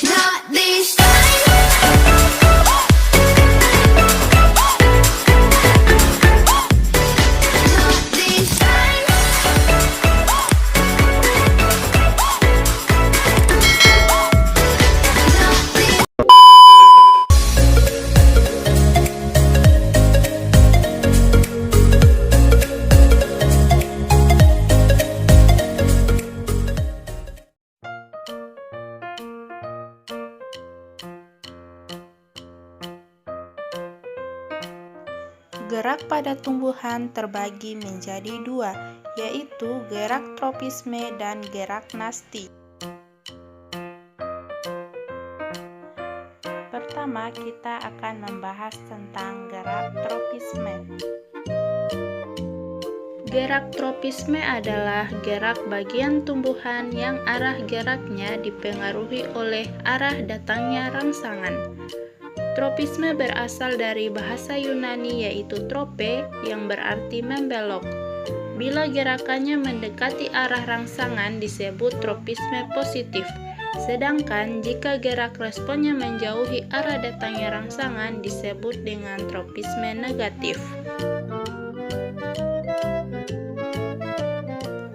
Not this time. Not this time. Not this. Gerak pada tumbuhan terbagi menjadi dua, yaitu gerak tropisme dan gerak nasti. Pertama, kita akan membahas tentang gerak tropisme. Gerak tropisme adalah gerak bagian tumbuhan yang arah geraknya dipengaruhi oleh arah datangnya rangsangan. Tropisme berasal dari bahasa Yunani yaitu trope yang berarti membelok. Bila gerakannya mendekati arah rangsangan disebut tropisme positif. Sedangkan jika gerak responnya menjauhi arah datangnya rangsangan disebut dengan tropisme negatif.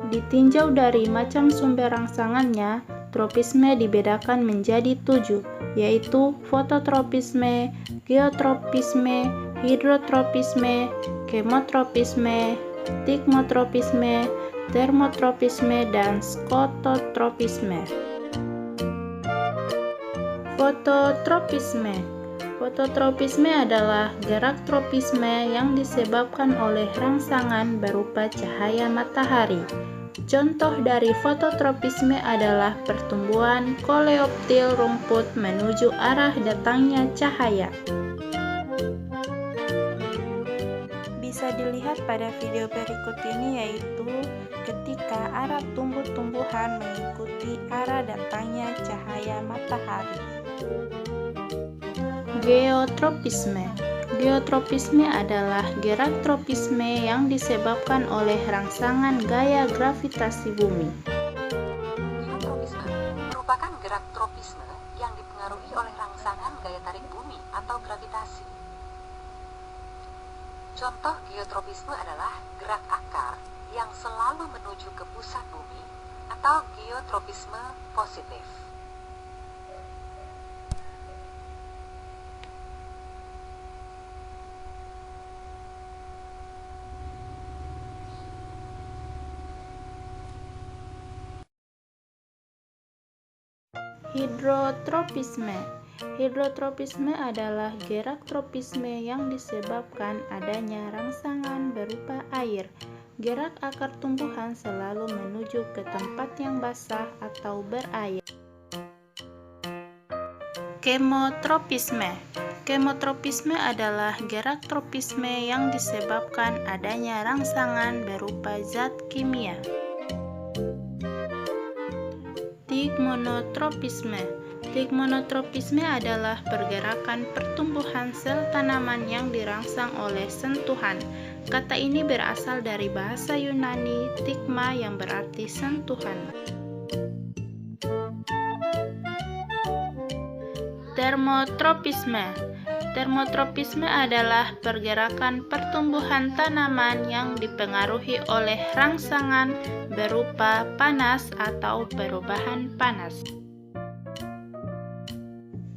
Ditinjau dari macam sumber rangsangannya, tropisme dibedakan menjadi 7, yaitu fototropisme, geotropisme, hidrotropisme, kemotropisme, stigmotropisme, termotropisme, dan skototropisme. Fototropisme. Fototropisme adalah gerak tropisme yang disebabkan oleh rangsangan berupa cahaya matahari. Contoh dari fototropisme adalah pertumbuhan koleoptil rumput menuju arah datangnya cahaya. Bisa dilihat pada video berikut ini, yaitu ketika arah tumbuh-tumbuhan mengikuti arah datangnya cahaya matahari. Geotropisme. Geotropisme adalah gerak tropisme yang disebabkan oleh rangsangan gaya gravitasi bumi. Geotropisme merupakan gerak tropisme yang dipengaruhi oleh rangsangan gaya tarik bumi atau gravitasi. Contoh geotropisme adalah gerak akar yang selalu menuju ke pusat bumi atau geotropisme positif. Hidrotropisme. Hidrotropisme adalah gerak tropisme yang disebabkan adanya rangsangan berupa air. Gerak akar tumbuhan selalu menuju ke tempat yang basah atau berair. Kemotropisme. Kemotropisme adalah gerak tropisme yang disebabkan adanya rangsangan berupa zat kimia. Stigmotropisme. Stigmotropisme adalah pergerakan pertumbuhan sel tanaman yang dirangsang oleh sentuhan. Kata ini berasal dari bahasa Yunani stigma yang berarti sentuhan. Termotropisme. Termotropisme adalah pergerakan pertumbuhan tanaman yang dipengaruhi oleh rangsangan berupa panas atau perubahan panas.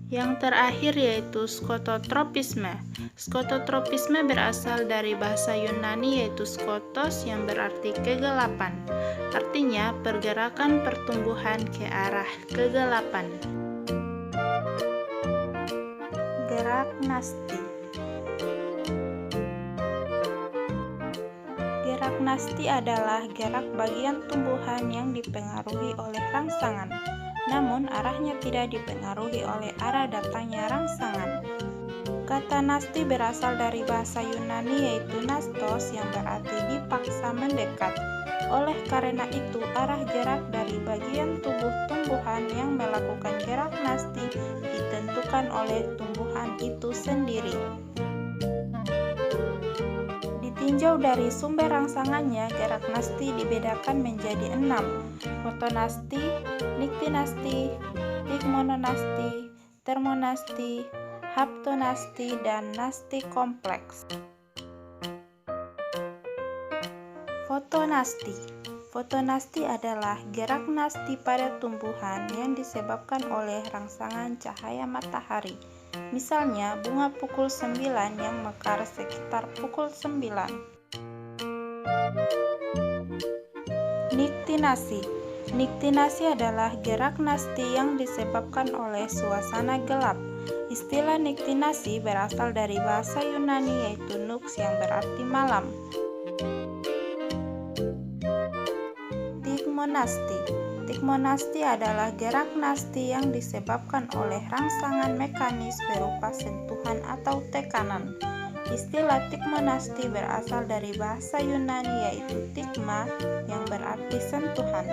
Yang terakhir yaitu skototropisme. Skototropisme berasal dari bahasa Yunani yaitu skotos yang berarti kegelapan. Artinya pergerakan pertumbuhan ke arah kegelapan. Gerak nasti. Gerak nasti adalah gerak bagian tumbuhan yang dipengaruhi oleh rangsangan, namun arahnya tidak dipengaruhi oleh arah datangnya rangsangan. Kata nasti berasal dari bahasa Yunani yaitu nastos yang berarti dipaksa mendekat. Oleh karena itu, arah gerak dari bagian tubuh tumbuhan yang melakukan gerak nasti ditentukan oleh tumbuhan itu sendiri. Ditinjau dari sumber rangsangannya, gerak nasti dibedakan menjadi 6, fotonasti, niktinasti, Tigmononasti, Termonasti, Haptonasti, dan Nasti kompleks. Fotonasti. Fotonasti adalah gerak nasti pada tumbuhan yang disebabkan oleh rangsangan cahaya matahari. Misalnya bunga pukul 9 yang mekar sekitar pukul 9. Niktinasi. Niktinasi adalah gerak nasti yang disebabkan oleh suasana gelap. Istilah niktinasi berasal dari bahasa Yunani yaitu nux yang berarti malam. Tigmonasti. Tigmonasti adalah gerak nasti yang disebabkan oleh rangsangan mekanis berupa sentuhan atau tekanan. Istilah tigmonasti berasal dari bahasa Yunani yaitu tigma yang berarti sentuhan.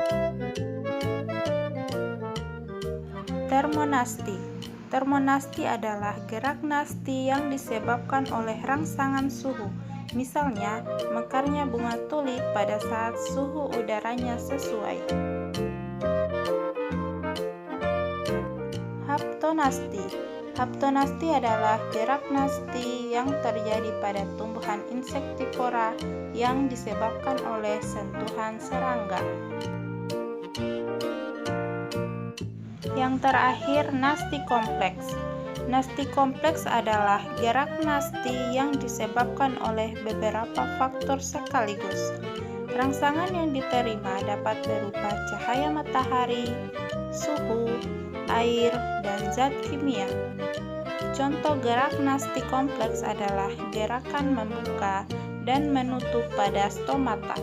Termonasti. Termonasti adalah gerak nasti yang disebabkan oleh rangsangan suhu. Misalnya, mekarnya bunga tulip pada saat suhu udaranya sesuai. Haptonasti. Haptonasti adalah gerak nasti yang terjadi pada tumbuhan insektivora yang disebabkan oleh sentuhan serangga. Yang terakhir, nasti kompleks. Nasti kompleks adalah gerak nasti yang disebabkan oleh beberapa faktor sekaligus. Rangsangan yang diterima dapat berupa cahaya matahari, suhu, air, dan zat kimia. Contoh gerak nasti kompleks adalah gerakan membuka dan menutup pada stomata.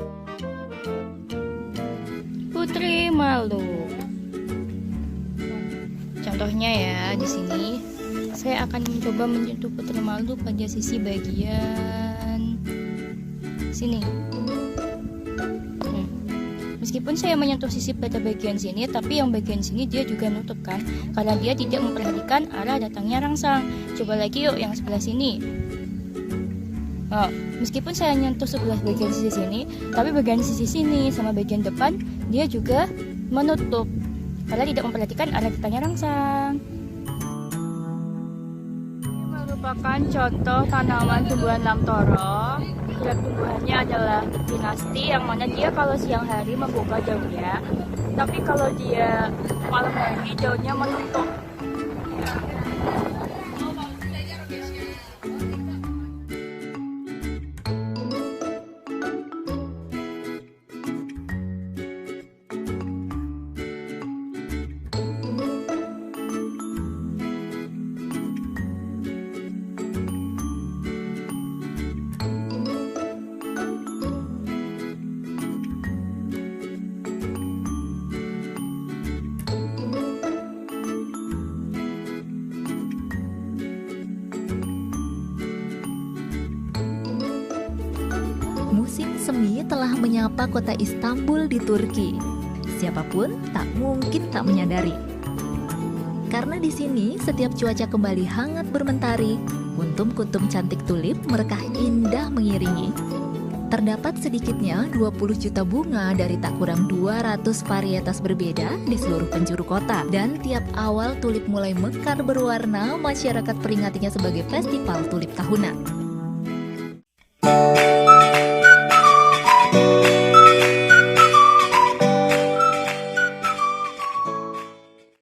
Putri malu. Contohnya ya, di sini saya akan mencoba menyentuh putri malu pada sisi bagian sini. Meskipun saya menyentuh sisi pada bagian sini, tapi yang bagian sini dia juga nutup kan, karena dia tidak memperhatikan arah datangnya rangsang. Coba lagi yuk yang sebelah sini. Oh, meskipun saya nyentuh sebelah bagian sisi sini, tapi bagian sisi sini sama bagian depan dia juga menutup, karena tidak memperhatikan arah datangnya rangsang. Ini merupakan contoh tanaman tumbuhan lamtoro. Gerak tumbuhannya adalah dinasti, yang mana dia kalau siang hari membuka daunnya, tapi kalau dia malam hari daunnya menutup. Musim semi telah menyapa kota Istanbul di Turki. Siapapun tak mungkin tak menyadari. Karena di sini setiap cuaca kembali hangat bermentari, kuntum-kuntum cantik tulip merekah indah mengiringi. Terdapat sedikitnya 20 juta bunga dari tak kurang 200 varietas berbeda di seluruh penjuru kota. Dan tiap awal tulip mulai mekar berwarna, masyarakat peringatinya sebagai festival tulip tahunan.